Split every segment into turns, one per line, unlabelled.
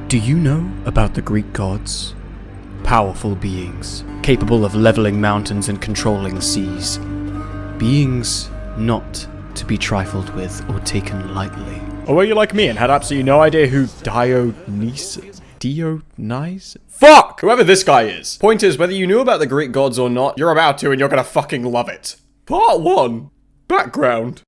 Do you know about the Greek gods? Powerful beings, capable of leveling mountains and controlling seas. Beings not to be trifled with or taken lightly.
Or were you like me and had absolutely no idea who Fuck! Whoever this guy is. Point is, whether you knew about the Greek gods or not, you're about to and you're gonna fucking love it. Part 1. Background.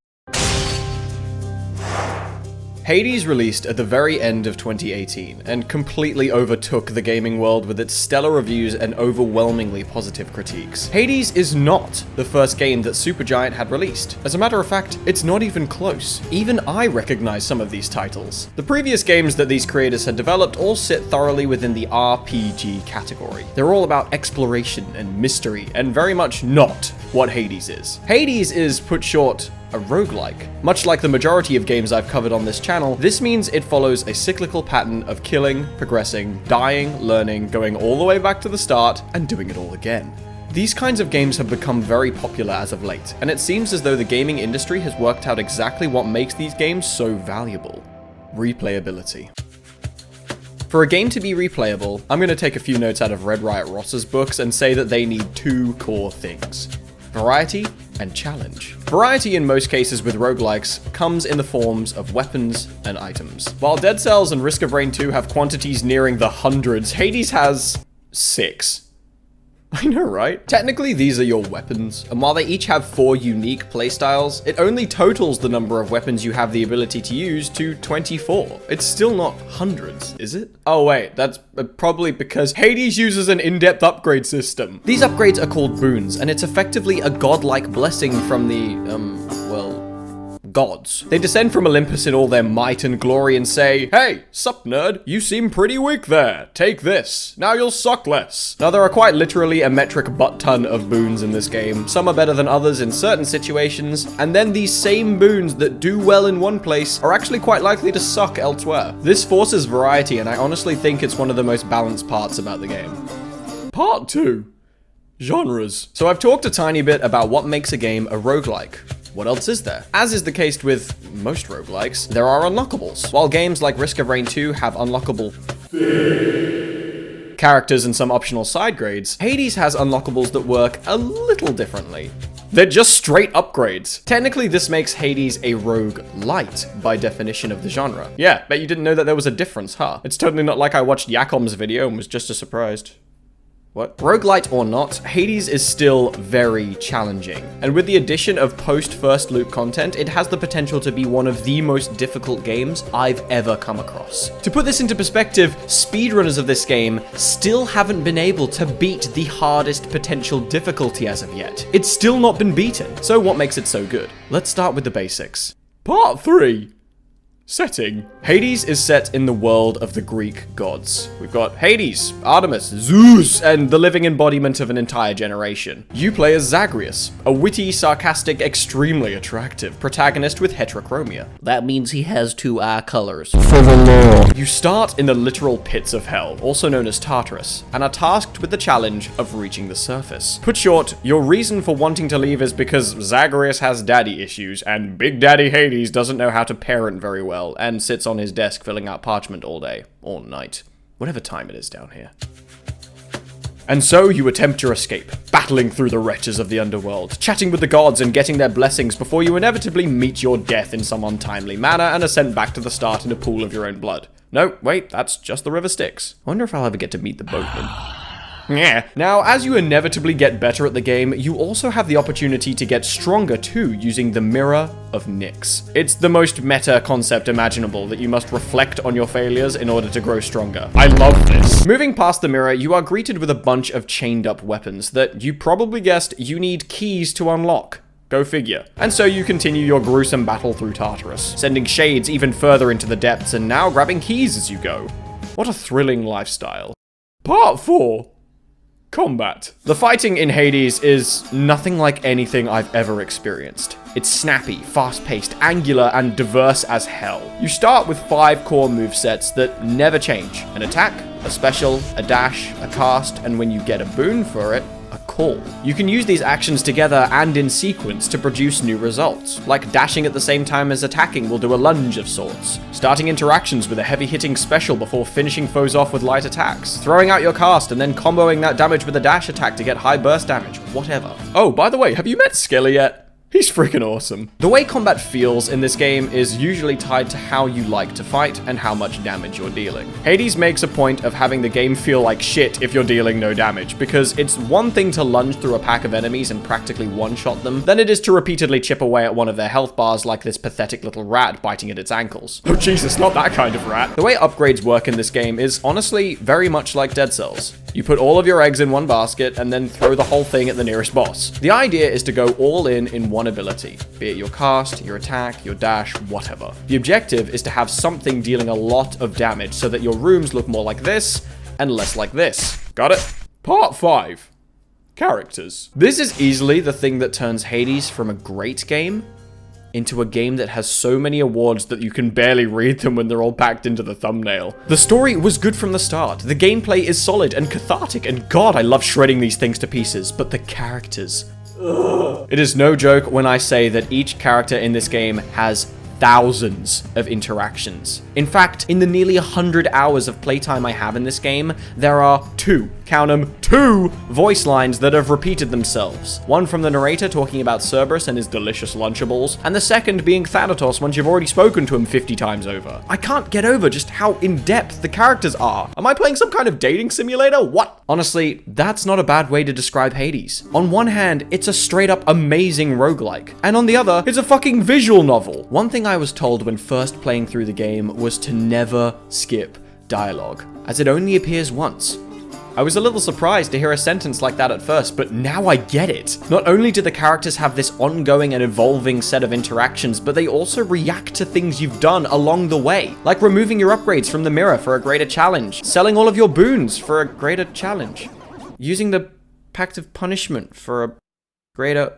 Hades released at the very end of 2018 and completely overtook the gaming world with its stellar reviews and overwhelmingly positive critiques. Hades is not the first game that Supergiant had released. As a matter of fact, it's not even close. Even I recognize some of these titles. The previous games that these creators had developed all sit thoroughly within the RPG category. They're all about exploration and mystery, and very much not what Hades is. Hades is, put short, a roguelike. Much like the majority of games I've covered on this channel, this means it follows a cyclical pattern of killing, progressing, dying, learning, going all the way back to the start, and doing it all again. These kinds of games have become very popular as of late, and it seems as though the gaming industry has worked out exactly what makes these games so valuable: replayability. For a game to be replayable, I'm going to take a few notes out of Red Riot Ross's books and say that they need two core things: variety and challenge. Variety in most cases with roguelikes comes in the forms of weapons and items. While Dead Cells and Risk of Rain 2 have quantities nearing the hundreds, Hades has 6. I know, right? Technically, these are your weapons, and while they each have 4 unique playstyles, it only totals the number of weapons you have the ability to use to 24. It's still not hundreds, is it? Oh wait, that's probably because Hades uses an in-depth upgrade system. These upgrades are called boons, and it's effectively a godlike blessing from the, gods. They descend from Olympus in all their might and glory and say, "Hey, sup nerd, you seem pretty weak there. Take this. Now you'll suck less." Now there are quite literally a metric butt-ton of boons in this game. Some are better than others in certain situations, and then these same boons that do well in one place are actually quite likely to suck elsewhere. This forces variety, and I honestly think it's one of the most balanced parts about the game. Part 2. Genres. So I've talked a tiny bit about what makes a game a roguelike. What else is there? As is the case with most roguelikes, there are unlockables. While games like Risk of Rain 2 have unlockable characters and some optional side grades, Hades has unlockables that work a little differently. They're just straight upgrades. Technically, this makes Hades a roguelite by definition of the genre. Yeah, bet you didn't know that there was a difference, huh? It's totally not like I watched Yakom's video and was just as surprised. What? Roguelite or not, Hades is still very challenging, and with the addition of post-first loot content, it has the potential to be one of the most difficult games I've ever come across. To put this into perspective, speedrunners of this game still haven't been able to beat the hardest potential difficulty as of yet. It's still not been beaten. So what makes it so good? Let's start with the basics. Part 3. Setting. Hades is set in the world of the Greek gods. We've got Hades, Artemis, Zeus, and the living embodiment of an entire generation. You play as Zagreus, a witty, sarcastic, extremely attractive protagonist with heterochromia. That means he has 2 eye colors. For the law. You start in the literal pits of hell, also known as Tartarus, and are tasked with the challenge of reaching the surface. Put short, your reason for wanting to leave is because Zagreus has daddy issues, and Big Daddy Hades doesn't know how to parent very well, and sits on his desk filling out parchment all day, or night, whatever time it is down here. And so you attempt your escape, battling through the wretches of the underworld, chatting with the gods and getting their blessings before you inevitably meet your death in some untimely manner and are sent back to the start in a pool of your own blood. No, wait, that's just the river Styx. I wonder if I'll ever get to meet the boatman. Yeah. Now, as you inevitably get better at the game, you also have the opportunity to get stronger too, using the Mirror of Nyx. It's the most meta concept imaginable, that you must reflect on your failures in order to grow stronger. I love this. Moving past the mirror, you are greeted with a bunch of chained up weapons that you probably guessed you need keys to unlock. Go figure. And so you continue your gruesome battle through Tartarus, sending shades even further into the depths and now grabbing keys as you go. What a thrilling lifestyle. Part 4. Combat. The fighting in Hades is nothing like anything I've ever experienced. It's snappy, fast-paced, angular, and diverse as hell. You start with 5 core movesets that never change. An attack, a special, a dash, a cast, and when you get a boon for it, a call. You can use these actions together and in sequence to produce new results, like dashing at the same time as attacking will do a lunge of sorts, starting interactions with a heavy-hitting special before finishing foes off with light attacks, throwing out your cast and then comboing that damage with a dash attack to get high burst damage, whatever. Oh, by the way, have you met Skelly yet? He's freaking awesome. The way combat feels in this game is usually tied to how you like to fight and how much damage you're dealing. Hades makes a point of having the game feel like shit if you're dealing no damage, because it's one thing to lunge through a pack of enemies and practically one-shot them, than it is to repeatedly chip away at one of their health bars like this pathetic little rat biting at its ankles. Oh Jesus, not that kind of rat. The way upgrades work in this game is honestly very much like Dead Cells. You put all of your eggs in one basket and then throw the whole thing at the nearest boss. The idea is to go all in one ability, be it your cast, your attack, your dash, whatever. The objective is to have something dealing a lot of damage so that your rooms look more like this and less like this. Got it? Part 5. Characters. This is easily the thing that turns Hades from a great game into a game that has so many awards that you can barely read them when they're all packed into the thumbnail. The story was good from the start, the gameplay is solid and cathartic, and god, I love shredding these things to pieces, but the characters. Ugh. It is no joke when I say that each character in this game has thousands of interactions. In fact, in the nearly 100 hours of playtime I have in this game, there are two, count them, 2 voice lines that have repeated themselves. One from the narrator talking about Cerberus and his delicious Lunchables, and the second being Thanatos once you've already spoken to him 50 times over. I can't get over just how in-depth the characters are. Am I playing some kind of dating simulator? What? Honestly, that's not a bad way to describe Hades. On one hand, it's a straight up amazing roguelike, and on the other, it's a fucking visual novel. One thing I was told when first playing through the game was to never skip dialogue, as it only appears once. I was a little surprised to hear a sentence like that at first, but now I get it. Not only do the characters have this ongoing and evolving set of interactions, but they also react to things you've done along the way, like removing your upgrades from the mirror for a greater challenge, selling all of your boons for a greater challenge, using the Pact of Punishment for a greater...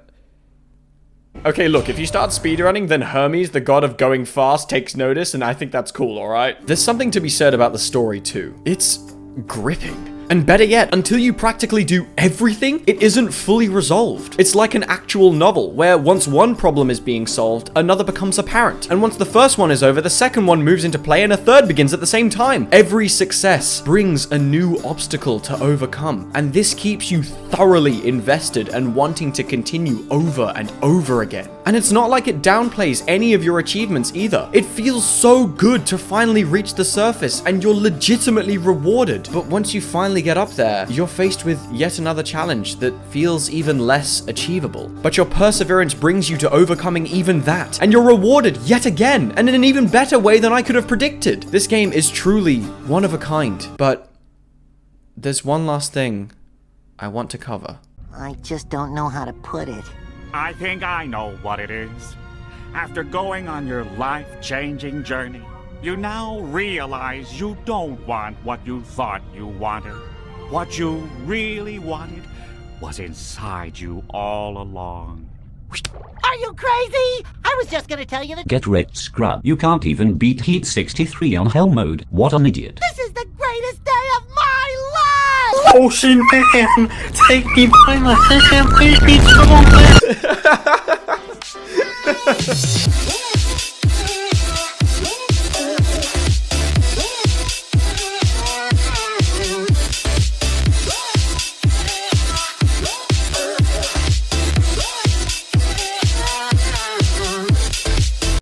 Okay, look, if you start speedrunning, then Hermes, the god of going fast, takes notice, and I think that's cool, alright? There's something to be said about the story, too. It's gripping. And better yet, until you practically do everything, it isn't fully resolved. It's like an actual novel, where once one problem is being solved, another becomes apparent. And once the first one is over, the second one moves into play and a third begins at the same time. Every success brings a new obstacle to overcome. And this keeps you thoroughly invested and wanting to continue over and over again. And it's not like it downplays any of your achievements either. It feels so good to finally reach the surface and you're legitimately rewarded. But once you finally get up there, you're faced with yet another challenge that feels even less achievable. But your perseverance brings you to overcoming even that, and you're rewarded yet again, and in an even better way than I could have predicted. This game is truly one of a kind, but there's one last thing I want to cover.
I just don't know how to put it.
I think I know what it is. After going on your life-changing journey, you now realize you don't want what you thought you wanted. What you really wanted was inside you all along.
Are you crazy? I was just gonna tell you that—
Get wrecked, scrub. You can't even beat Heat 63 on Hell mode. What an idiot.
this is the greatest day of my life!
Ocean Man, take me by the hand, take me to the